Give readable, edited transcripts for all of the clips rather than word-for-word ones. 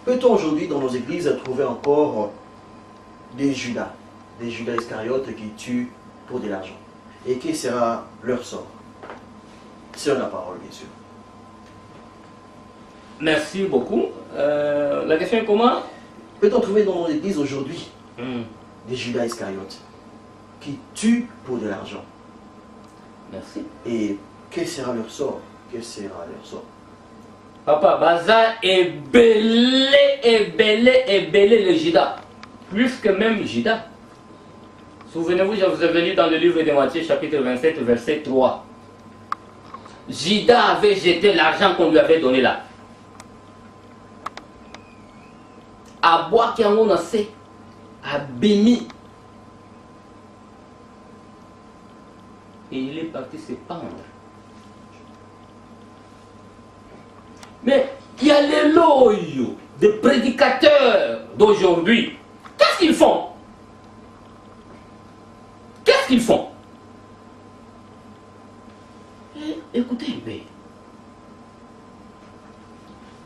Peut-on aujourd'hui dans nos églises trouver encore des Judas Iscariotes qui tuent pour de l'argent? Et quel sera leur sort? Sur la parole, bien sûr. Merci beaucoup. La question est comment? Peut-on trouver dans nos églises aujourd'hui des Judas Iscariotes qui tuent pour de l'argent? Merci. Et quel sera leur sort? Quel sera leur sort? Papa, Baza est belé le Judas. Plus que même Judas. Souvenez-vous, je vous ai venu dans le livre de Matthieu, chapitre 27, verset 3. Judas avait jeté l'argent qu'on lui avait donné là. À boire qui en a fait, à béni. Et il est parti se pendre. Mais il y a les loyaux des prédicateurs d'aujourd'hui. Qu'est-ce qu'ils font? Qu'est-ce qu'ils font? Écoutez un peu.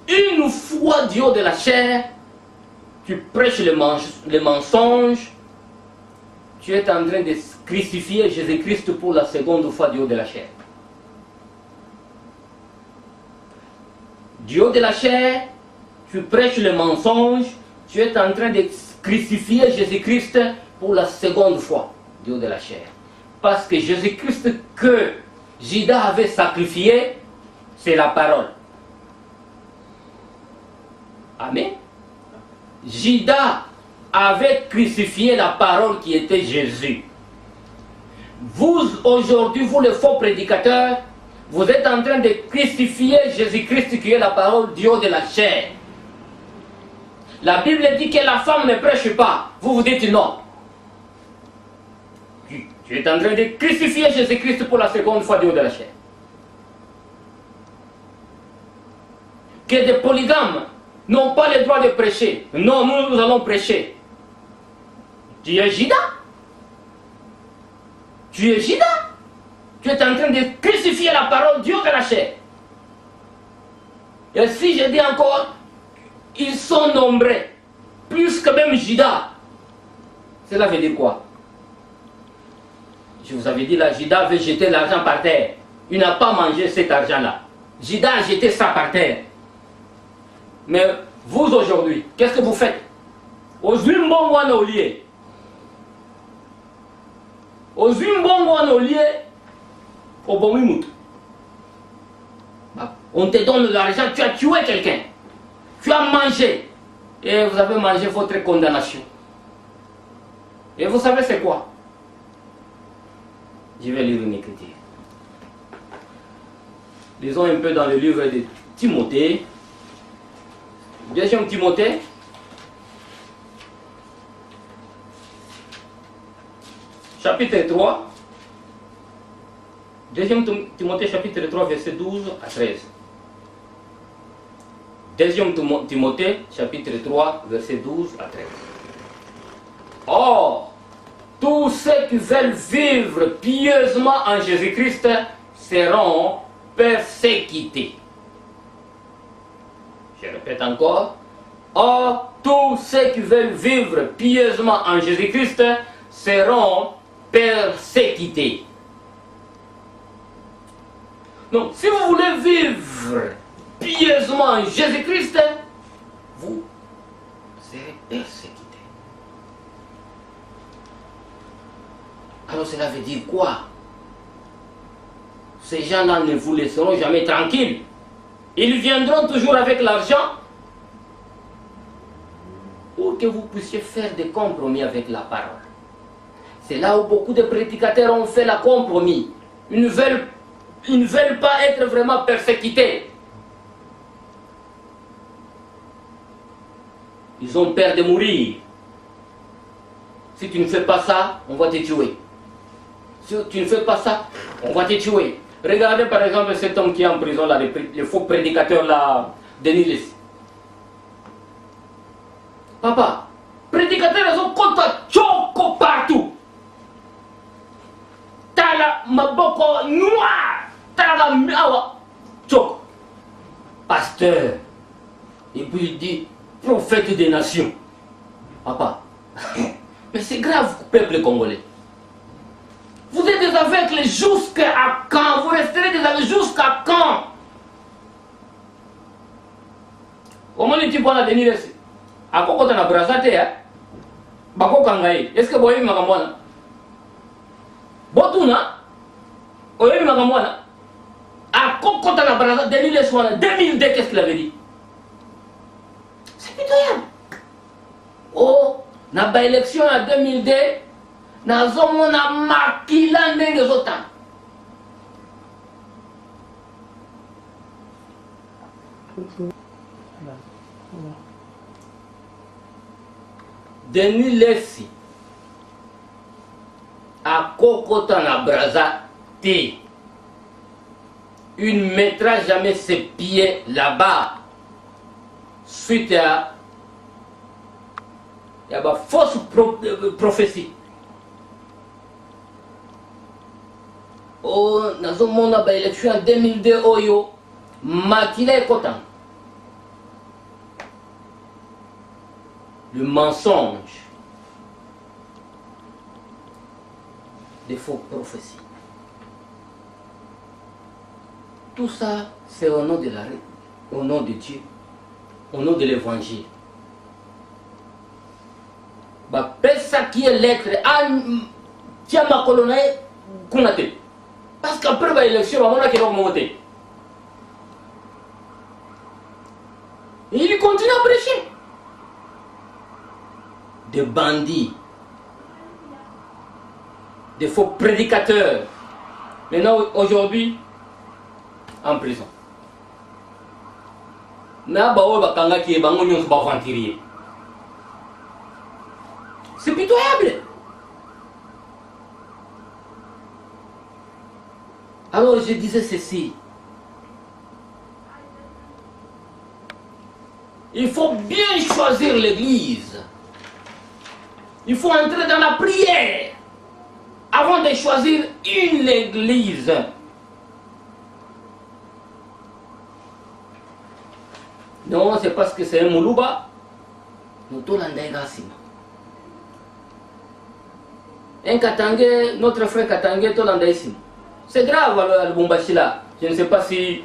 Une fois du haut de la chair, tu prêches les mensonges, tu es en train de crucifier Jésus-Christ pour la seconde fois du haut de la chair. Du haut de la chair, tu prêches le mensonge, tu es en train de crucifier Jésus-Christ pour la seconde fois du haut de la chair. Parce que Jésus-Christ que Judas avait sacrifié, c'est la parole. Amen. Judas avait crucifié la parole qui était Jésus. Vous, aujourd'hui, vous les faux prédicateurs, vous êtes en train de crucifier Jésus-Christ qui est la parole du haut de la chair. La Bible dit que la femme ne prêche pas. Vous vous dites non. Tu es en train de crucifier Jésus-Christ pour la seconde fois du haut de la chair. Que des polygames n'ont pas le droit de prêcher. Non, nous allons prêcher. Tu es Judas. Tu es Judas. Tu es en train de crucifier la parole du haut de la chair. Et si je dis encore, ils sont nombreux, plus que même Judas. Cela veut dire quoi? Je vous avais dit là, Judas veut jeter l'argent par terre. Il n'a pas mangé cet argent-là. Judas a jeté ça par terre. Mais vous aujourd'hui, qu'est-ce que vous faites? Aujourd'hui, on te donne l'argent, tu as tué quelqu'un. Tu as mangé. Et vous avez mangé votre condamnation. Et vous savez c'est quoi? Je vais lire une écriture. Lisons un peu dans le livre de Timothée. Deuxième Timothée. Chapitre 3. Deuxième Timothée, chapitre 3, verset 12 à 13. Deuxième Timothée, chapitre 3, verset 12 à 13. Or, tous ceux qui veulent vivre pieusement en Jésus-Christ seront persécutés. Je répète encore. Or, tous ceux qui veulent vivre pieusement en Jésus-Christ seront persécutés. Donc, si vous voulez vivre pieusement en Jésus-Christ, vous serez persécutés. Alors cela veut dire quoi? Ces gens-là ne vous laisseront jamais tranquilles. Ils viendront toujours avec l'argent pour que vous puissiez faire des compromis avec la parole. C'est là où beaucoup de prédicateurs ont fait la compromis. Ils ne veulent pas être vraiment persécutés. Ils ont peur de mourir. Si tu ne fais pas ça, on va te tuer. Si tu ne fais pas ça, on va te tuer. Regardez par exemple cet homme qui est en prison, là, le faux prédicateur là, Denis Leslie. Papa, prédicateurs, ils ont compte choco partout. T'as la maboko noire. T'as la miawa choco. Pasteur. Et puis il dit, prophète des nations. Papa, mais c'est grave, peuple congolais. Vous êtes des aveugles jusqu'à quand? Vous resterez des aveugles jusqu'à quand? Comment tu peux la tenir ici? À quoi tu as brassé? Bako kangai. Est-ce que vous avez makamwana? Botuna? Vous avez makamwana? À quoi tu as brassé? 2002, qu'est-ce qu'il avait dit? C'est pitoyable. Oh, na ba élection en 2002, na zomona makila ndenge zota. Denis Lessi à Kokota na Braza T. Il ne mettra jamais ses pieds là-bas suite à il y a une fausse prophétie. Oh, nous avons eu l'élection en 2002, Oyo, Makila et Kotan. Le mensonge, des faux prophéties. Tout ça, c'est au nom de au nom de Dieu, au nom de l'évangile. Bah, ça qui est lettre, tiens ma colonne, Kunate. Parce qu'après l'élection, on a qui va monter. Et il continue à prêcher. Des bandits, des faux prédicateurs. Maintenant, aujourd'hui, en prison. C'est pitoyable. Alors je disais ceci. Il faut bien choisir l'église. Il faut entrer dans la prière avant de choisir une église. Non, c'est parce que c'est un Moulouba. Nous tous un Katangé, notre frère Katangé, tout l'andaïsime. C'est grave à Lubumbashi là. Je ne sais pas si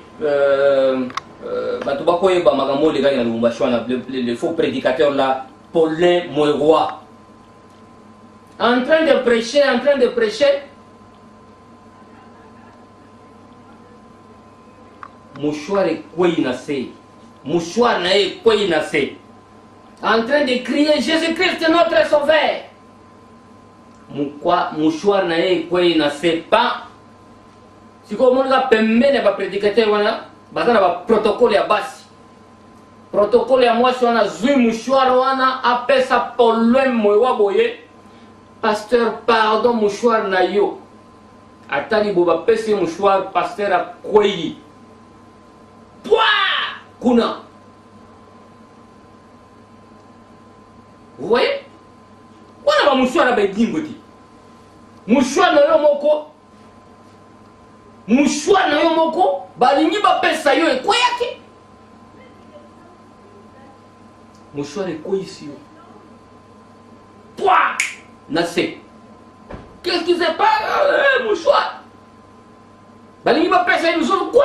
les faux prédicateurs là, Paulin Moueroy. En train de prêcher. Mouchoir et Kouinase. Mouchoir et Kouinase. En train de crier Jésus-Christ est notre sauveur. Mouchoir et Kouinase pas. Si vous avez un prédicateur, vous avez un protocole à base. Protocole à moi, si on a un mouchoir, on a appelé ça Paulin Moueroy. Pasteur, pardon, mouchoir na yo. Atali boba pese mouchoir, pasteur a kweyi. Pouah! Kuna. Vous voyez? On a mouchoir à Bedingoti. Mouchoir na yo moko. Mouchoir na yo moko. Balingi ba pesa yo e kweyaki. Mouchoir e kweyi si yo. Pouah! Nassé. Qu'est-ce qui se passe, mouchoir? Balingi va passer nous autres quoi?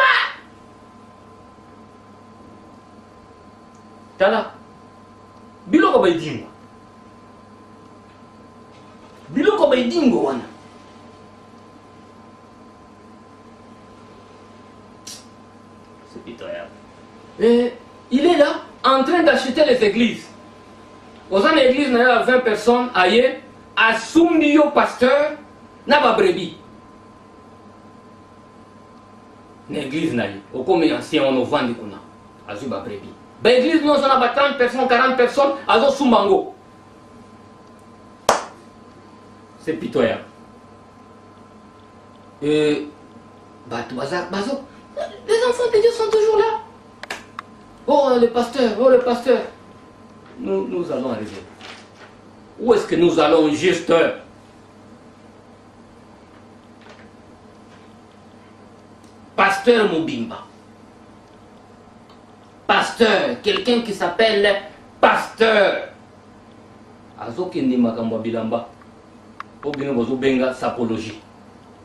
Tala. Bilo ko baydingo. Bilo ko baydingo wana. C'est pitoyable. Et il est là en train d'acheter les églises. Aux ans l'église, il y a 20 personnes ailleurs. Assumbi yo pasteur na ba brebis. L'église na yi. Au comme ancien on vend du kuna. Azu ba brebis. Ba église nous on a 30 personnes, 40 personnes, azo sumbango. C'est pitoyable. Les enfants de Dieu sont toujours là. Oh le pasteur. Nous allons arriver. Où est-ce que nous allons juste? Pasteur Moubimba. Pasteur, quelqu'un qui s'appelle pasteur. Azokende makambo bilamba. Obino bozo benga sapologie.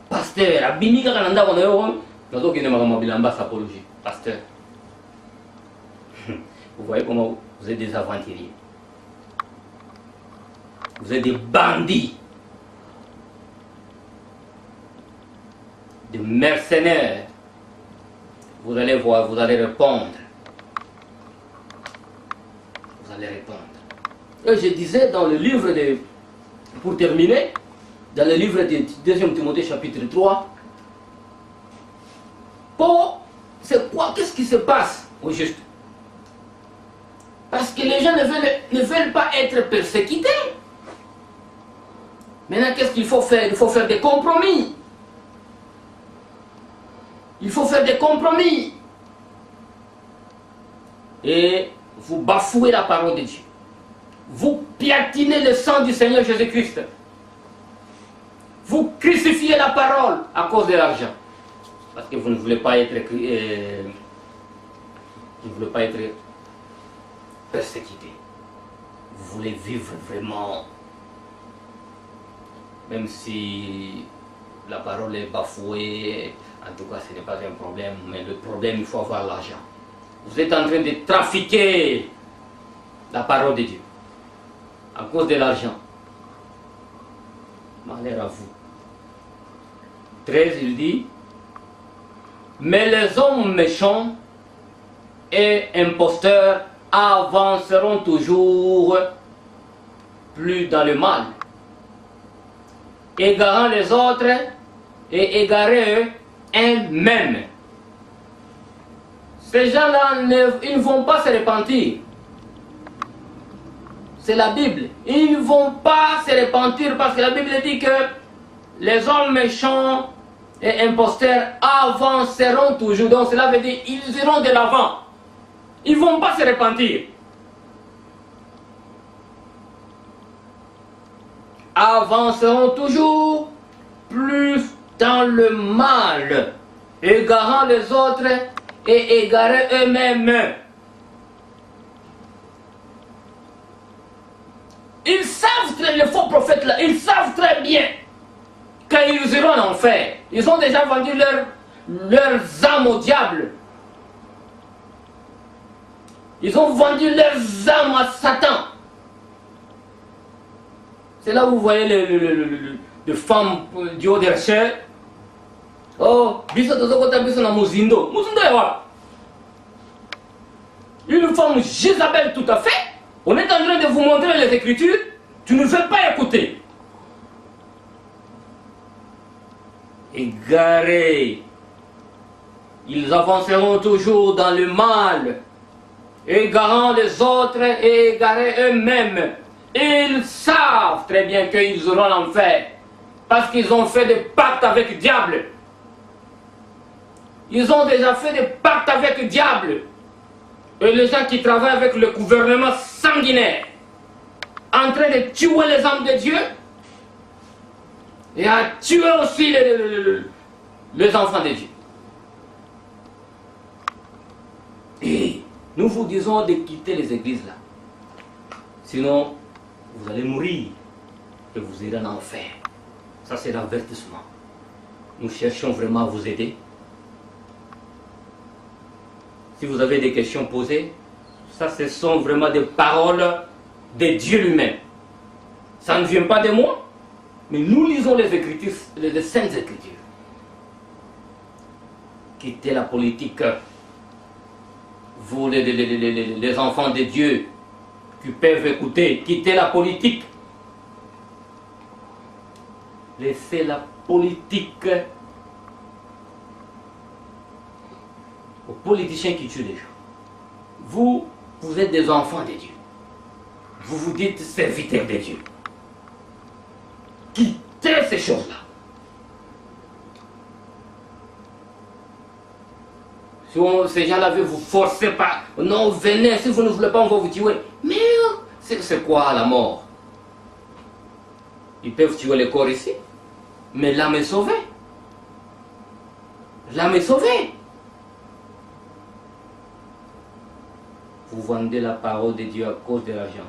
Pasteur, abimika kananda kono yo, azokende makambo bilamba sapologie. Pasteur. Vous voyez comment vous êtes des aventuriers. Vous êtes des bandits. Des mercenaires. Vous allez voir, vous allez répondre. Vous allez répondre. Et je disais dans le livre de... Pour terminer, dans le livre de 2 Timothée chapitre 3, Paul, c'est quoi? Qu'est-ce qui se passe au juste? Parce que les gens ne veulent pas être persécutés. Maintenant, qu'est-ce qu'il faut faire? Il faut faire des compromis. Il faut faire des compromis. Et vous bafouez la parole de Dieu. Vous piétinez le sang du Seigneur Jésus-Christ. Vous crucifiez la parole à cause de l'argent. Parce que vous ne voulez pas être, persécuté. Vous voulez vivre vraiment. Même si la parole est bafouée, en tout cas ce n'est pas un problème. Mais le problème, il faut avoir l'argent. Vous êtes en train de trafiquer la parole de Dieu à cause de l'argent. Malheur à vous. 13, il dit, mais les hommes méchants et imposteurs avanceront toujours plus dans le mal, égarant les autres et égarés eux-mêmes. Ces gens-là, ils ne vont pas se repentir. C'est la Bible. Ils ne vont pas se repentir parce que la Bible dit que les hommes méchants et imposteurs avanceront toujours. Donc cela veut dire qu'ils iront de l'avant. Ils ne vont pas se repentir. Avanceront toujours plus dans le mal, égarant les autres et égarés eux-mêmes. Ils savent, les faux prophètes là, ils savent très bien qu'ils iront en enfer. Ils ont déjà vendu leurs âmes au diable. Ils ont vendu leurs âmes à Satan. C'est là où vous voyez les femmes du haut des recherches. Oh, biso tozokota biso na muzindo. Muzindo est quoi? Une femme Jézabel tout à fait. On est en train de vous montrer les Écritures. Tu ne veux pas écouter. Égarés. Ils avanceront toujours dans le mal, égarant les autres et égarés eux-mêmes. Ils savent très bien qu'ils auront l'enfer, parce qu'ils ont fait des pactes avec le diable. Ils ont déjà fait des pactes avec le diable. Et les gens qui travaillent avec le gouvernement sanguinaire, en train de tuer les âmes de Dieu, et à tuer aussi les enfants de Dieu. Et nous vous disons de quitter les églises là. Sinon, vous allez mourir et vous irez en enfer. Ça, c'est l'avertissement. Nous cherchons vraiment à vous aider. Si vous avez des questions posées, ça, ce sont vraiment des paroles de Dieu lui-même. Ça ne vient pas de moi, mais nous lisons les Écritures, les Saintes Écritures. Quittez la politique. Vous, les enfants de Dieu, qui peuvent écouter, quittez la politique. Laissez la politique aux politiciens qui tuent les gens. Vous, vous êtes des enfants de Dieu. Vous vous dites serviteurs de Dieu. Quittez ces choses-là. Si ces gens-là veulent vous forcer par... Non, venez, si vous ne voulez pas, on va vous tuer. Mais c'est quoi la mort? Ils peuvent tuer le corps ici, mais l'âme est sauvée. L'âme est sauvée. Vous vendez la parole de Dieu à cause de l'argent.